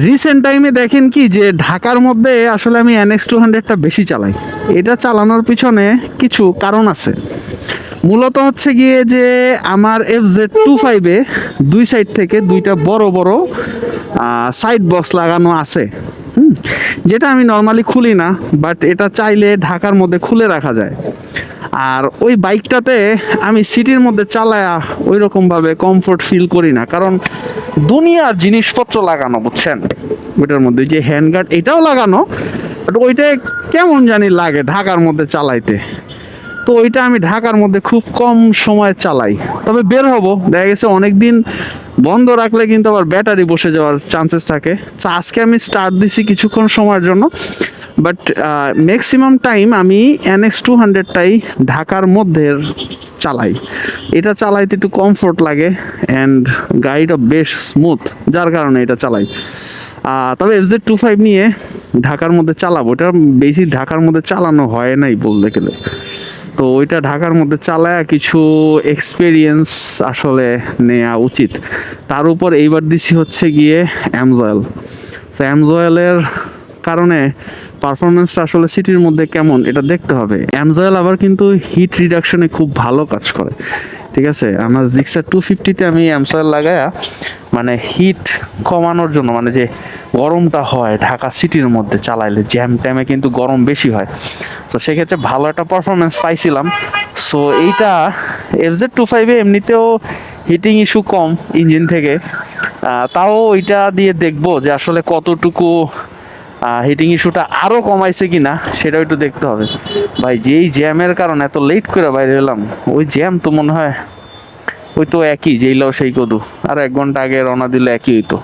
Recent টাইমে দেখেন কি যে ঢাকার মধ্যে আসলে আমি NX200টা বেশি চালাই। এটা চালানোর পিছনে কিছু কারণ আছে। মূলত হচ্ছে গিয়ে যে আমার FZ25-এ দুই সাইড থেকে দুইটা বড় বড় সাইড বক্স লাগানো আছে, যেটা আমি নর্মালি খুলি না, বাট এটা চাইলে ঢাকার মধ্যে খুলে রাখা যায়। আর ওই বাইকটাতে আমি সিটির মধ্যে চালায়া ওই রকমভাবে কমফোর্ট ফিল করি না, কারণ দুনিয়ার জিনিসপত্র লাগানো, বুঝছেন। ওইটার মধ্যে যে হ্যান্ডগার্ড এটাও লাগানো, বাট ওইটা কেমন জানি লাগে ঢাকার মধ্যে চালাইতে। তো ওইটা আমি ঢাকার মধ্যে খুব কম সময় চালাই। তবে বের হব, দেখা গেছে অনেক দিন বন্ধ রাখলে কিন্তু আবার ব্যাটারি বসে যাওয়ার চান্সেস থাকে। আজকে আমি স্টার্ট দিছি কিছুক্ষণ সময়ের জন্য, বাট ম্যাক্সিমাম টাইম আমি NX200টাই ঢাকার মধ্যে চালাই। এটা চালাইতে একটু কমফোর্ট লাগে অ্যান্ড গাড়িটা বেশ স্মুথ, যার কারণে এটা চালাই। তবে FZ25 নিয়ে ঢাকার মধ্যে চালাবো, এটা বেশি ঢাকার মধ্যে চালানো হয় নাই বলতে গেলে। তো ওইটা ঢাকার মধ্যে চালায় কিছু এক্সপিরিয়েন্স আসলে নেওয়া উচিত। তার উপর এইবার দিছি হচ্ছে গিয়ে অ্যামজয়েল। তো অ্যামজয়েলের কারণে পারফরমেন্সটা আসলে সিটির মধ্যে কেমন এটা দেখতে হবে। অ্যামজয়েল আবার কিন্তু হিট রিডাকশনে খুব ভালো কাজ করে, ঠিক আছে। আমার জিক্সার 250-তে আমি অ্যামজয়েল লাগায়া মানে হিট কমানোর জন্য, মানে যে গরমটা হয় ঢাকা সিটির মধ্যে চালাইলে জ্যাম ট্যামে কিন্তু গরম বেশি হয়, তো সেক্ষেত্রে ভালো একটা পারফরমেন্স পাইছিলাম। সো এইটা FZ25-এ এমনিতেও হিটিং ইস্যু কম ইঞ্জিন থেকে, তাও ওইটা দিয়ে দেখবো যে আসলে কতটুকু হিটিং ইস্যুটা আরও কমাইছে কিনা সেটাও একটু দেখতে হবে। ভাই যেই জ্যামের কারণে এত লেট করে বাইরে এলাম, ওই জ্যাম তো মনে হয় ওই তো একই, যেইলাও সেই কদু, আর 1 ঘন্টা আগে রওনা দিলে একই হইতো।